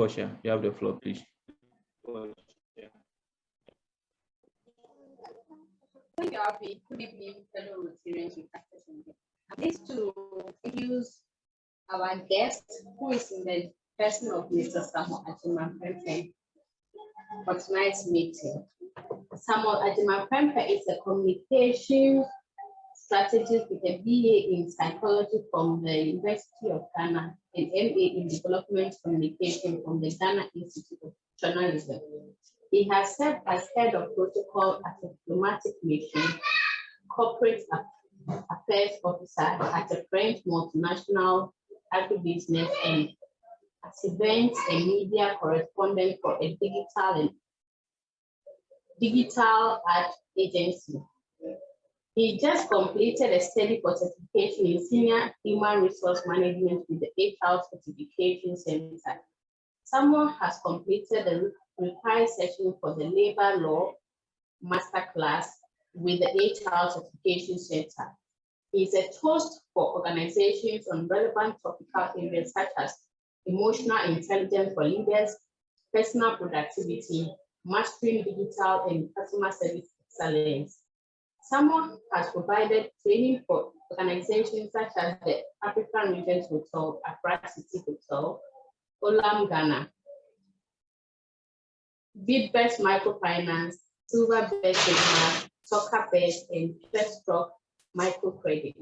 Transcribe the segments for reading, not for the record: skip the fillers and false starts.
Portia, you have the floor, please. Good evening, fellow Rotarians. I'm pleased to introduce our guest, who is in the person of Mr. Agyeman Prempeh, for tonight's meeting. Agyeman Prempeh is a communication strategist with a BA in psychology from the University of Ghana and MA in development communication from the Ghana Institute of Journalism. He has served as head of protocol at a diplomatic mission, corporate affairs officer at a French multinational agribusiness, and as events and media correspondent for a digital ad agency. He just completed a study for certification in senior human resource management with the HR Certification Center. Someone has completed the required session for the labor law masterclass with the HR Certification Center. He is a host for organizations on relevant topical areas such as emotional intelligence for leaders, personal productivity, mastering digital and customer service excellence. Someone has provided training for organizations such as the African Regions Hotel, Accra City Hotel, Olam Ghana, Bidbest Microfinance, Silverbest Cinema, Soccerbest, and Firststock Microcredit.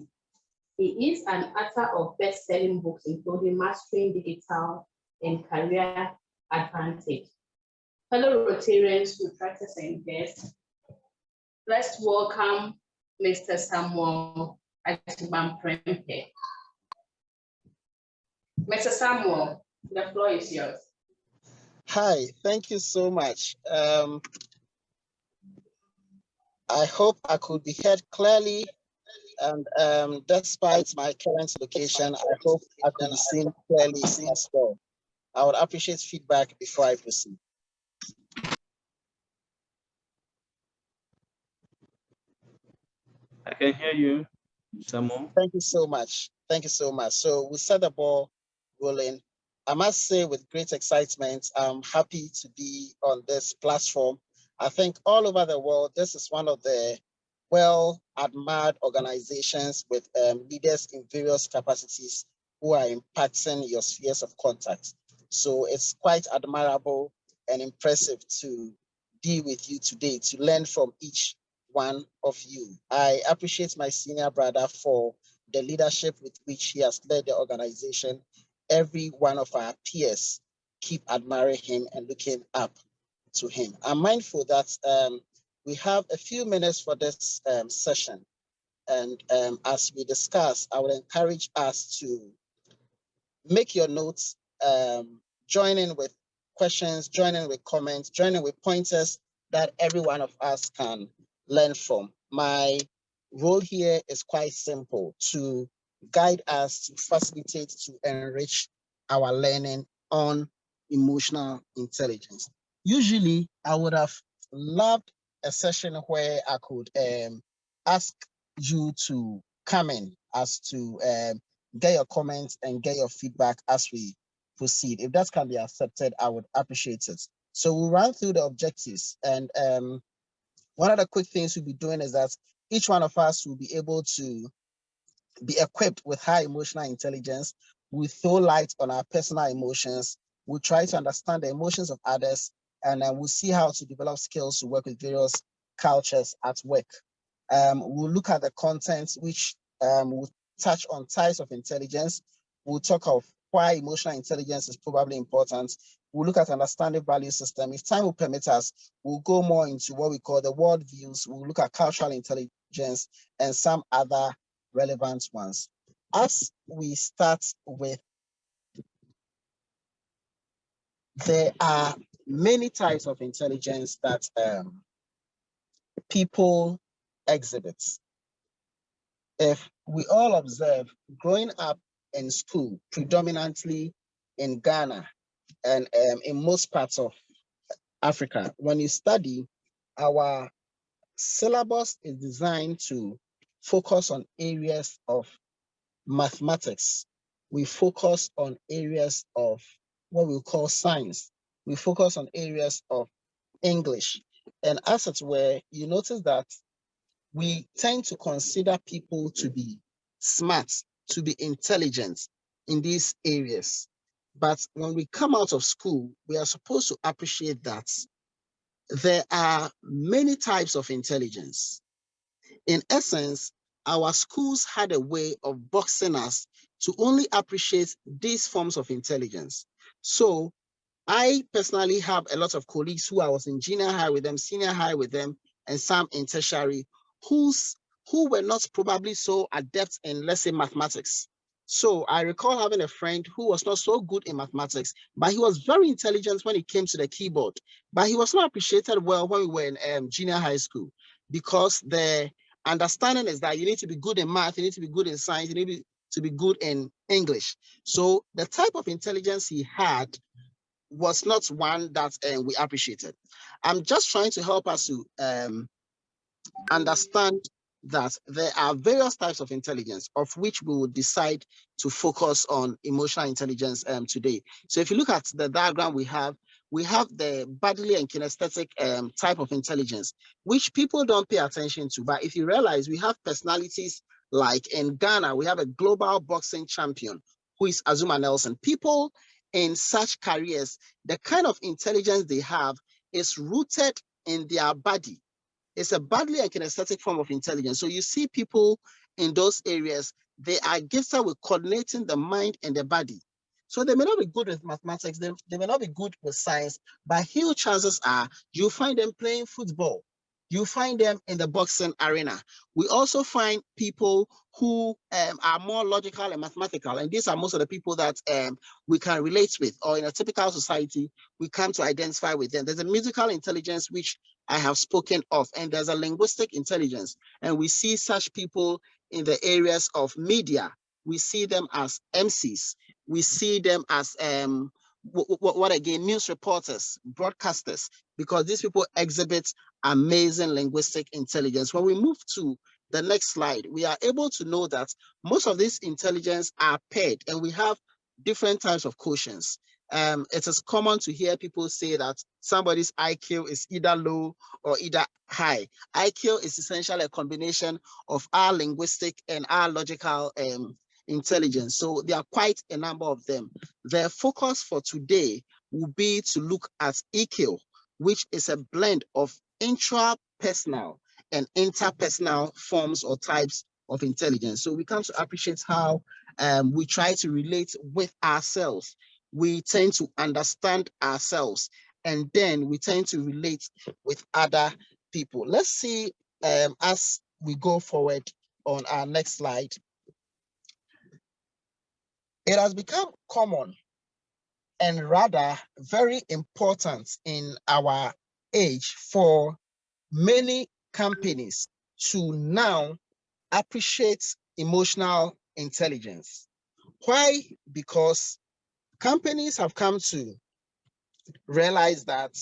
He is an author of best-selling books, including Mastering Digital and Career Advantage. Fellow Rotarians, contractors, and guests, let's welcome Mr. Samuel Agyeman Prempeh. Mr. Samuel, the floor is yours. Hi, thank you so much. I hope I could be heard clearly, and despite my current location, I hope I could be seen clearly as well. I would appreciate feedback before I proceed. I can hear you, Samuel. Thank you so much. Thank you so much. So we set the ball rolling. I must say with great excitement, I'm happy to be on this platform. I think all over the world, this is one of the well-admired organizations with leaders in various capacities who are impacting your spheres of contact. So it's quite admirable and impressive to be with you today, to learn from each one of you. I appreciate my senior brother for the leadership with which he has led the organization. Every one of our peers keep admiring him and looking up to him. I'm mindful that we have a few minutes for this session. And as we discuss, I would encourage us to make your notes, join in with questions, join in with comments, join in with pointers that every one of us can learn from. My role here is quite simple: to guide us, to facilitate, to enrich our learning on emotional intelligence. Usually, I would have loved a session where I could ask you to come in as to get your comments and get your feedback as we proceed. If that can be accepted, I would appreciate it. So we'll run through the objectives, and one of the quick things we'll be doing is that each one of us will be able to be equipped with high emotional intelligence. We'll throw light on our personal emotions. We'll try to understand the emotions of others, and then we'll see how to develop skills to work with various cultures at work. We'll look at the content, which will touch on types of intelligence. We'll talk of why emotional intelligence is probably important. We'll look at understanding value system. If time will permit us, we'll go more into what we call the world views. We'll look at cultural intelligence and some other relevant ones. As we start with, there are many types of intelligence that people exhibit. If we all observe, growing up in school, predominantly in Ghana and in most parts of Africa, when you study, our syllabus is designed to focus on areas of mathematics. We focus on areas of what we call science. We focus on areas of English. And as it were, you notice that we tend to consider people to be smart, to be intelligent in these areas. But when we come out of school, we are supposed to appreciate that there are many types of intelligence. In essence, our schools had a way of boxing us to only appreciate these forms of intelligence. So I personally have a lot of colleagues who I was in junior high with them, senior high with them, and some in tertiary who were not probably so adept in, let's say, mathematics. So I recall having a friend who was not so good in mathematics, but he was very intelligent when it came to the keyboard. But he was not appreciated well when we were in junior high school, because the understanding is that you need to be good in math, you need to be good in science, you need to be good in English. So the type of intelligence he had was not one that we appreciated. I'm just trying to help us to understand that there are various types of intelligence, of which we will decide to focus on emotional intelligence today. So if you look at the diagram we have the bodily and kinesthetic type of intelligence, which people don't pay attention to. But if you realize, we have personalities like in Ghana, we have a global boxing champion who is Azuma Nelson. People in such careers, the kind of intelligence they have is rooted in their body. It's a bodily and kinesthetic form of intelligence. So you see people in those areas, they are gifted with coordinating the mind and the body. So they may not be good with mathematics, they may not be good with science, but huge chances are you find them playing football. You find them in the boxing arena. We also find people who are more logical and mathematical, and these are most of the people that we can relate with, or in a typical society, we come to identify with them. There's a musical intelligence, which I have spoken of, and there's a linguistic intelligence, and we see such people in the areas of media. We see them as MCs. We see them as what again, news reporters, broadcasters, because these people exhibit amazing linguistic intelligence. When we move to the next slide, we are able to know that most of this intelligence are paired, and we have different types of quotients. It is common to hear people say that somebody's IQ is either low or either high. IQ is essentially a combination of our linguistic and our logical intelligence. So there are quite a number of them. The focus for today will be to look at EQ, which is a blend of intrapersonal and interpersonal forms or types of intelligence. So we come to appreciate how we try to relate with ourselves. We tend to understand ourselves, and then we tend to relate with other people. Let's see as we go forward on our next slide. It has become common and rather very important in our age for many companies to now appreciate emotional intelligence. Why? Because companies have come to realize that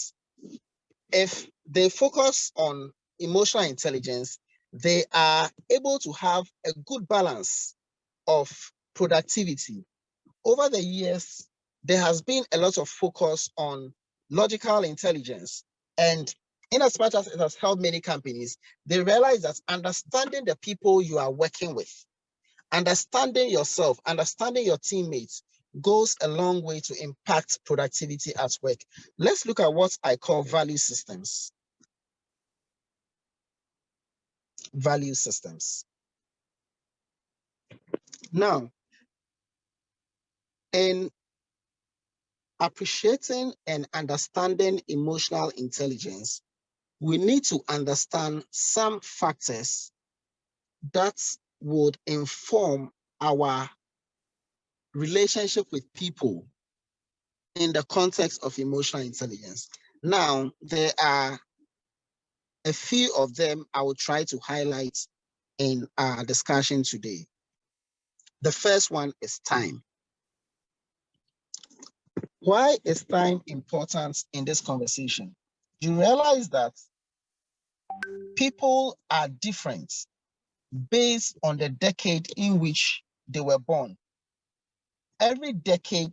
if they focus on emotional intelligence, they are able to have a good balance of productivity. Over the years, there has been a lot of focus on logical intelligence. And in as much as it has helped many companies, they realize that understanding the people you are working with, understanding yourself, understanding your teammates goes a long way to impact productivity at work. Let's look at what I call value systems. Value systems. Now, in appreciating and understanding emotional intelligence, we need to understand some factors that would inform our relationship with people in the context of emotional intelligence. Now, there are a few of them I will try to highlight in our discussion today. The first one is time. Why is time important in this conversation? You realize that people are different based on the decade in which they were born. Every decade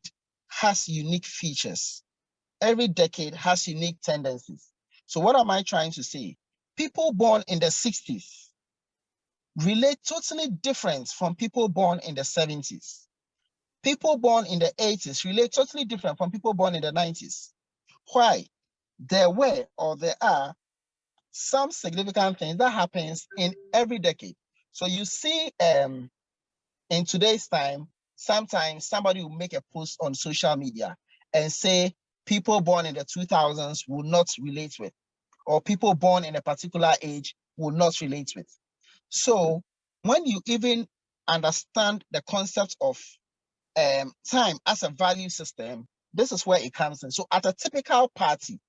has unique features. Every decade has unique tendencies. So what am I trying to say? People born in the 60s relate totally different from people born in the 70s. People born in the 80s relate totally different from people born in the 90s. Why? There were or there are some significant things that happens in every decade. So you see in today's time, sometimes somebody will make a post on social media and say people born in the 2000s will not relate with, or people born in a particular age will not relate with. So when you even understand the concept of time as a value system, this is where it comes in. So at a typical party,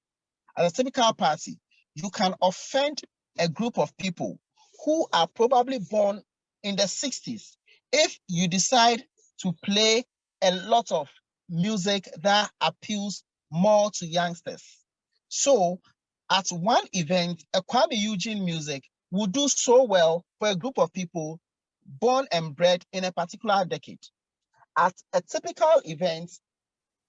you can offend a group of people who are probably born in the 60s if you decide to play a lot of music that appeals more to youngsters. So at one event, a Kwame Eugene music will do so well for a group of people born and bred in a particular decade. At a typical event,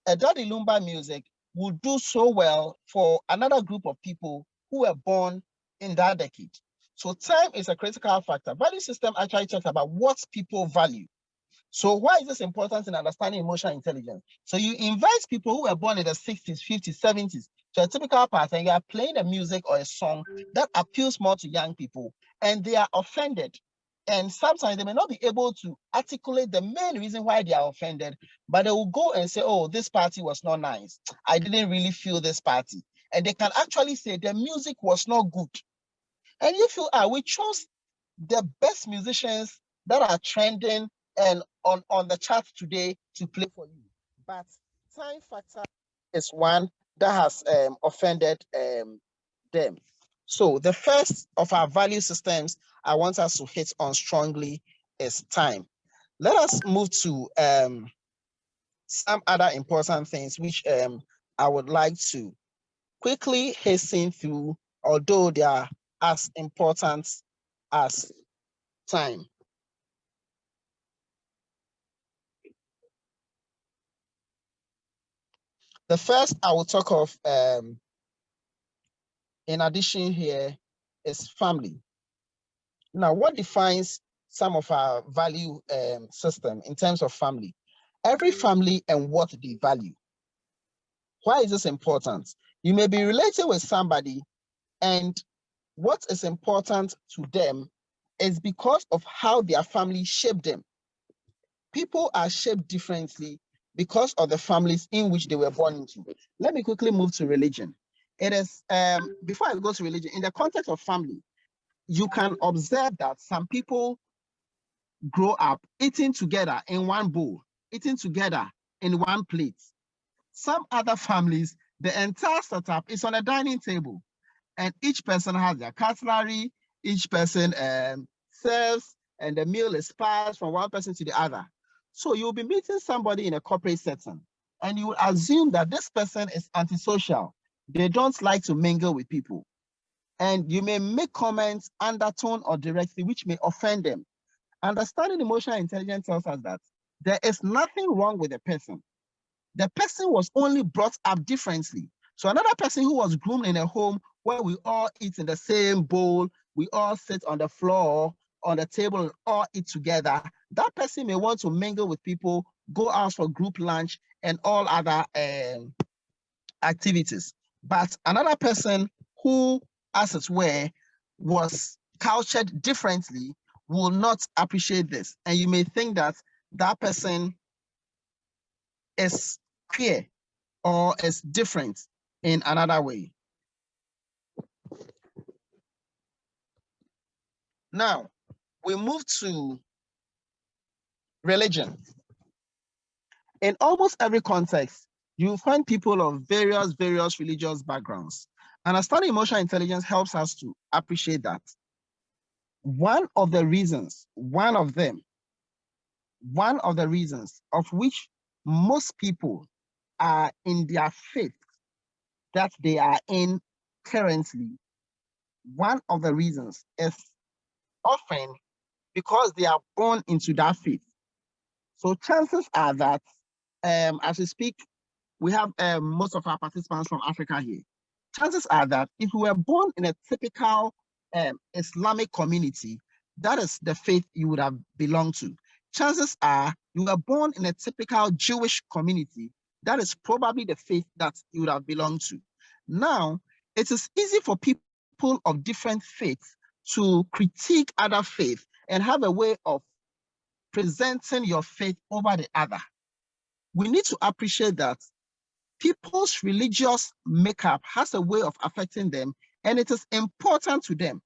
a Daddy Lumba music would do so well for another group of people who were born in that decade. So time is a critical factor. Value system actually talks about what people value. So why is this important in understanding emotional intelligence? So you invite people who were born in the 60s, 50s, 70s to a typical party, and you are playing a music or a song that appeals more to young people, and they are offended. And sometimes they may not be able to articulate the main reason why they are offended, but they will go and say, oh, this party was not nice. I didn't really feel this party. And they can actually say the music was not good. And you feel, we chose the best musicians that are trending and on the chart today to play for you. But time factor is one that has offended them. So the first of our value systems I want us to hit on strongly is time. Let us move to some other important things which I would like to quickly hasten through, although they are as important as time. The first I will talk of in addition here is family. Now, what defines some of our value system in terms of family? Every family and what they value. Why is this important? You may be related with somebody, and what is important to them is because of how their family shaped them. People are shaped differently because of the families in which they were born into. Let me quickly move to religion. It is, before I go to religion, in the context of family, you can observe that some people grow up eating together in one bowl, eating together in one plate. Some other families, the entire setup is on a dining table, and each person has their cutlery, each person serves, and the meal is passed from one person to the other. So you'll be meeting somebody in a corporate setting, and you will assume that this person is antisocial. They don't like to mingle with people. And you may make comments undertone or directly, which may offend them. Understanding emotional intelligence tells us that there is nothing wrong with the person. The person was only brought up differently. So another person who was groomed in a home where we all eat in the same bowl, we all sit on the floor, on the table, and all eat together, that person may want to mingle with people, go out for group lunch, and all other activities. But another person who, as it were, was cultured differently will not appreciate this. And you may think that that person is queer or is different in another way. Now, we move to religion. In almost every context, you find people of various religious backgrounds. Understanding emotional intelligence helps us to appreciate that. One of the reasons of which most people are in their faith that they are in currently, one of the reasons is often because they are born into that faith. So chances are that as we speak, we have most of our participants from Africa here. Chances are that if we were born in a typical Islamic community, that is the faith you would have belonged to. Chances are you were born in a typical Jewish community, that is probably the faith that you would have belonged to. Now, it is easy for people of different faiths to critique other faiths and have a way of presenting your faith over the other. We need to appreciate that people's religious makeup has a way of affecting them, and it is important to them.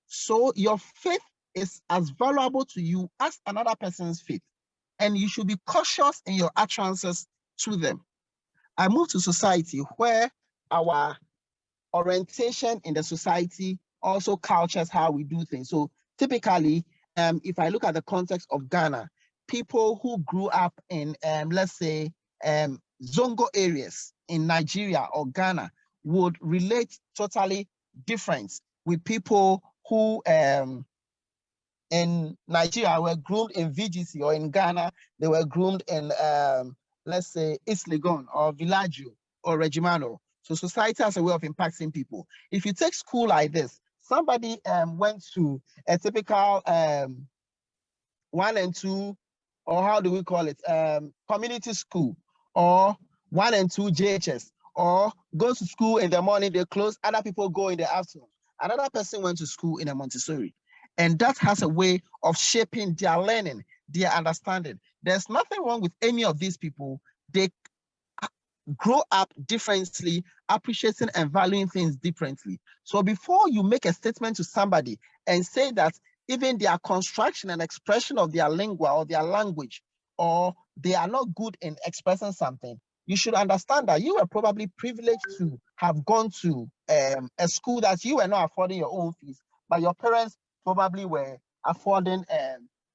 So your faith is as valuable to you as another person's faith, and you should be cautious in your utterances to them. I moved to society where our orientation in the society also cultures how we do things. So typically, if I look at the context of Ghana, people who grew up in, let's say, Zongo areas in Nigeria or Ghana would relate totally different with people who in Nigeria were groomed in VGC, or in Ghana, they were groomed in, let's say, East Legon or Villaggio or Regimano. So society has a way of impacting people. If you take school like this, somebody went to a typical 1 and 2, or how do we call it, community school, or 1 and 2 JHS, or go to school in the morning, they close, other people go in the afternoon. Another person went to school in a Montessori. And that has a way of shaping their learning, their understanding. There's nothing wrong with any of these people. They grow up differently, appreciating and valuing things differently. So before you make a statement to somebody and say that even their construction and expression of their lingua or their language, or they are not good in expressing something, you should understand that you were probably privileged to have gone to a school that you were not affording your own fees, but your parents probably were affording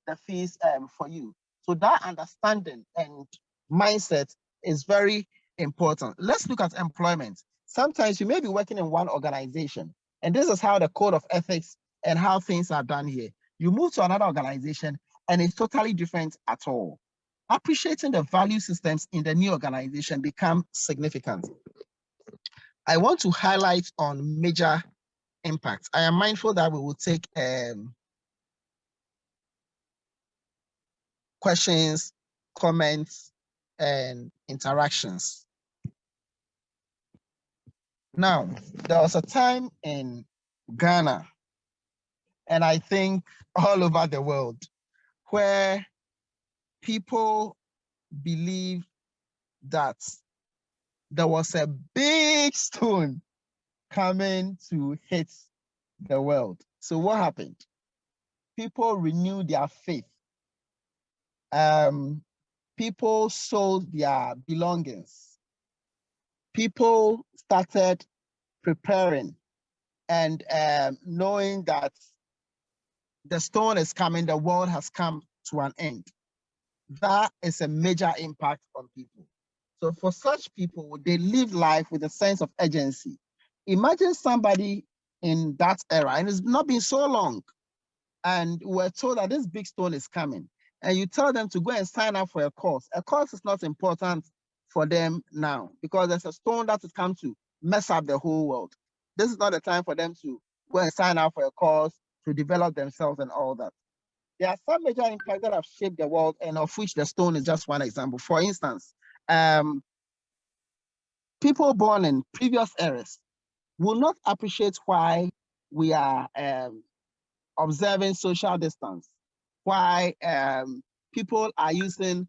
the fees for you. So that understanding and mindset is very important. Let's look at employment. Sometimes you may be working in one organization, and this is how the code of ethics and how things are done here. You move to another organization, and it's totally different at all. Appreciating the value systems in the new organization become significant. I want to highlight on major impacts. I am mindful that we will take questions, comments, and interactions. Now, there was a time in Ghana, and I think all over the world, where people believe that there was a big stone coming to hit the world. So what happened? People renewed their faith. People sold their belongings. People started preparing and knowing that the stone is coming, the world has come to an end. That is a major impact on people. So for such people, they live life with a sense of urgency. Imagine somebody in that era, and it's not been so long, and we're told that this big stone is coming, and you tell them to go and sign up for a course. A course is not important for them now because there's a stone that has come to mess up the whole world. This is not the time for them to go and sign up for a course to develop themselves and all that. There are some major impacts that have shaped the world, and of which the stone is just one example. For instance, people born in previous eras will not appreciate why we are observing social distance, why people are using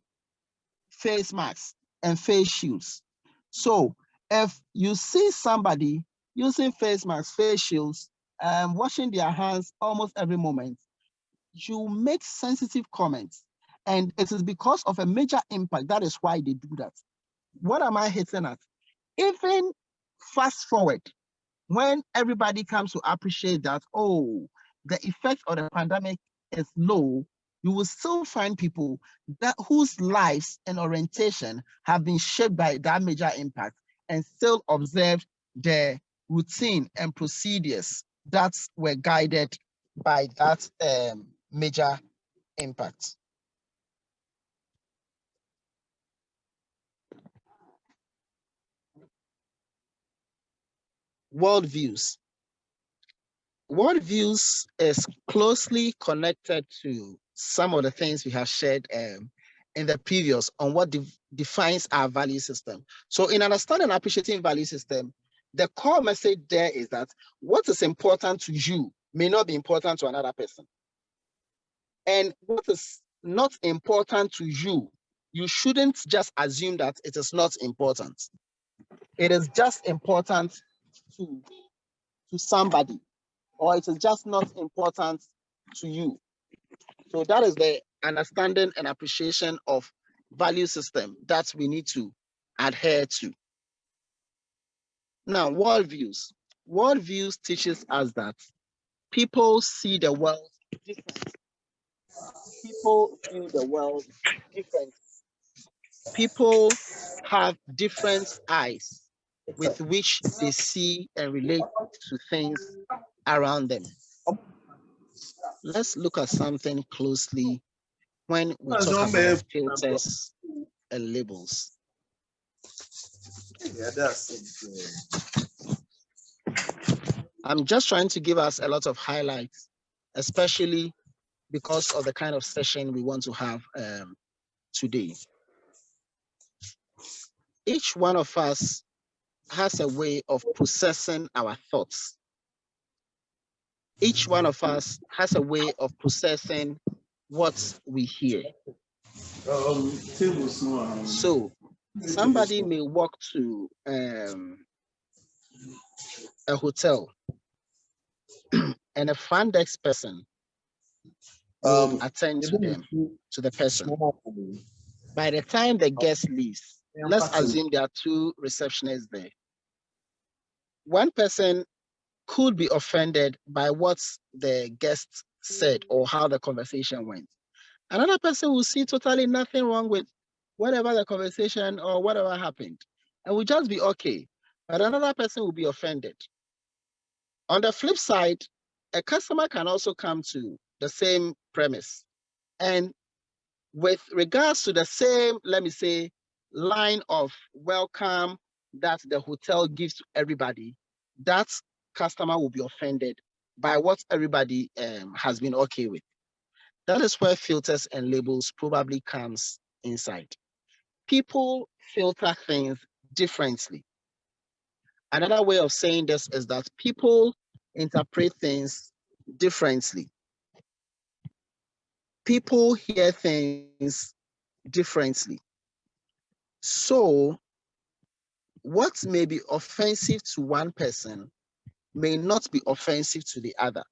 face masks and face shields. So if you see somebody using face masks, face shields, washing their hands almost every moment, you make sensitive comments. And it is because of a major impact. That is why they do that. What am I hitting at? Even fast forward, when everybody comes to appreciate that, oh, the effect of the pandemic is low, you will still find people that whose lives and orientation have been shaped by that major impact and still observe the routine and procedures that were guided by that major impact. Worldviews. Worldviews is closely connected to some of the things we have shared in the previous on what defines our value system. So in understanding and appreciating value system, the core message there is that what is important to you may not be important to another person. And what is not important to you, you shouldn't just assume that it is not important. It is just important to somebody, or it is just not important to you. So that is the understanding and appreciation of value system that we need to adhere to. Now, worldviews. Worldviews teaches us that people see the world differently. People view the world differently. People have different eyes with which they see and relate to things around them. Let's look at something closely when we talk about filters and labels. I'm just trying to give us a lot of highlights, especially because of the kind of session we want to have today. Each one of us has a way of processing our thoughts. Each one of us has a way of processing what we hear. So somebody may walk to a hotel and a front desk person will attend to them, to the person. By the time the guest leaves, let's assume there are two receptionists there. One person could be offended by what the guest said or how the conversation went. Another person will see totally nothing wrong with whatever the conversation or whatever happened and will just be okay. But another person will be offended. On the flip side, a customer can also come to the same premise. And with regards to the same, let me say, line of welcome that the hotel gives to everybody, that customer will be offended by what everybody has been okay with. That is where filters and labels probably comes inside. People filter things differently. Another way of saying this is that people interpret things differently. People hear things differently. So what may be offensive to one person may not be offensive to the other.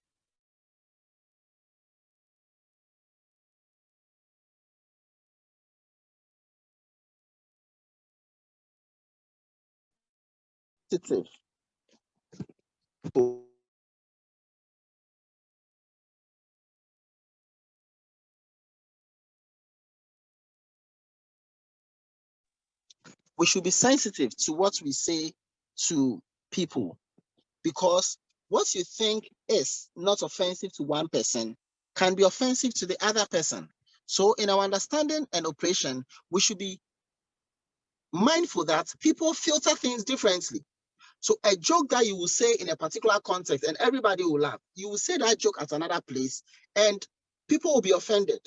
We should be sensitive to what we say to people, because what you think is not offensive to one person can be offensive to the other person. So in our understanding and operation, we should be mindful that people filter things differently. So a joke that you will say in a particular context and everybody will laugh, you will say that joke at another place and people will be offended.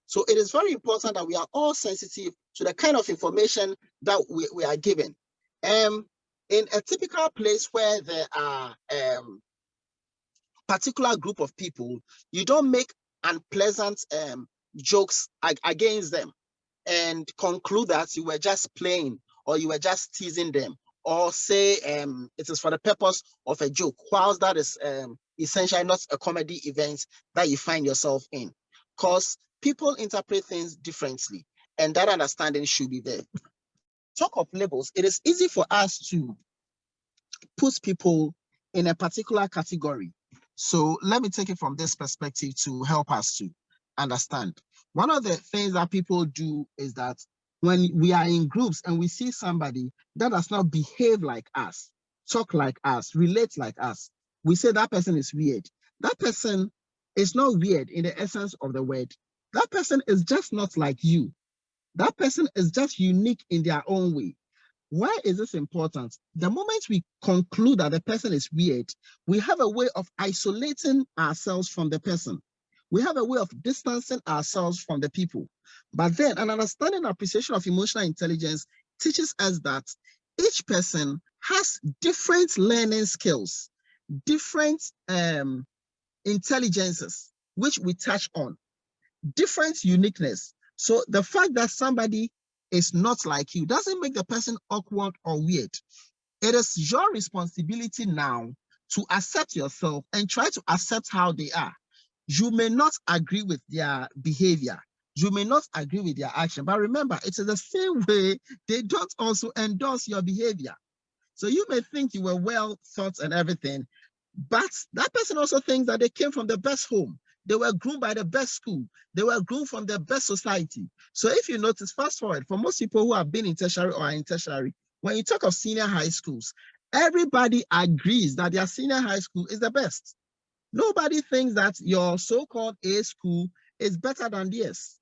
So it is very important that we are all sensitive to the kind of information that we are given. In a typical place where there are particular group of people, you don't make unpleasant jokes against them and conclude that you were just playing or you were just teasing them, or say it is for the purpose of a joke, whilst that is essentially not a comedy event that you find yourself in, because people interpret things differently and that understanding should be there. Talk of labels, it is easy for us to put people in a particular category. So let me take it from this perspective to help us to understand. One of the things that people do is that when we are in groups and we see somebody that does not behave like us, talk like us, relate like us, we say that person is weird. That person is not weird in the essence of the word. That person is just not like you. That person is just unique in their own way. Why is this important? The moment we conclude that the person is weird, we have a way of isolating ourselves from the person. We have a way of distancing ourselves from the people. But then an understanding and appreciation of emotional intelligence teaches us that each person has different learning skills, different intelligences, which we touch on, different uniqueness. So the fact that somebody is not like you doesn't make the person awkward or weird. It is your responsibility now to accept yourself and try to accept how they are. You may not agree with their behavior. You may not agree with their action, but remember, it is the same way they don't also endorse your behavior. So you may think you were well thought and everything, but that person also thinks that they came from the best home. They were groomed by the best school. They were groomed from the best society. So if you notice, fast forward, for most people who have been in tertiary or are in tertiary, when you talk of senior high schools, everybody agrees that their senior high school is the best. Nobody thinks that your so-called A school is better than theirs.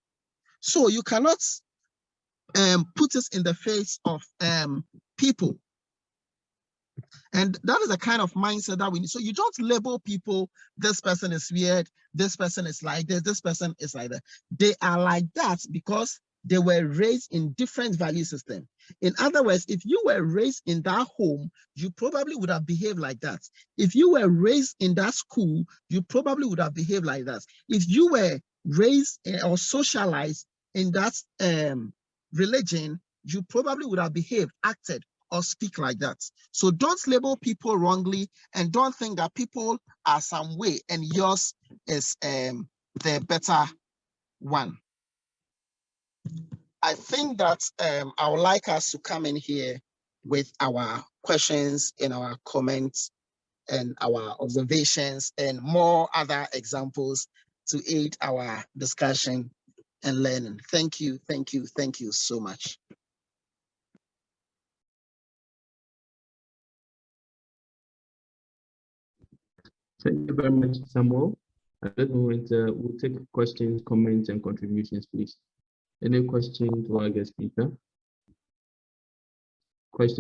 So you cannot put this in the face of people. And that is the kind of mindset that we need. So you don't label people, this person is weird, this person is like this person is like that. They are like that because they were raised in different value systems. In other words, if you were raised in that home, you probably would have behaved like that. If you were raised in that school, you probably would have behaved like that. If you were raised or socialized in that religion, you probably would have behaved, acted, or speak like that. So don't label people wrongly and don't think that people are some way and yours is the better one. I think that I would like us to come in here with our questions and our comments and our observations and more other examples to aid our discussion and learning. Thank you, thank you, thank you so much. Thank you very much, Samuel. At this moment, we'll take questions, comments, and contributions, please. Any question to our guest speaker? Question.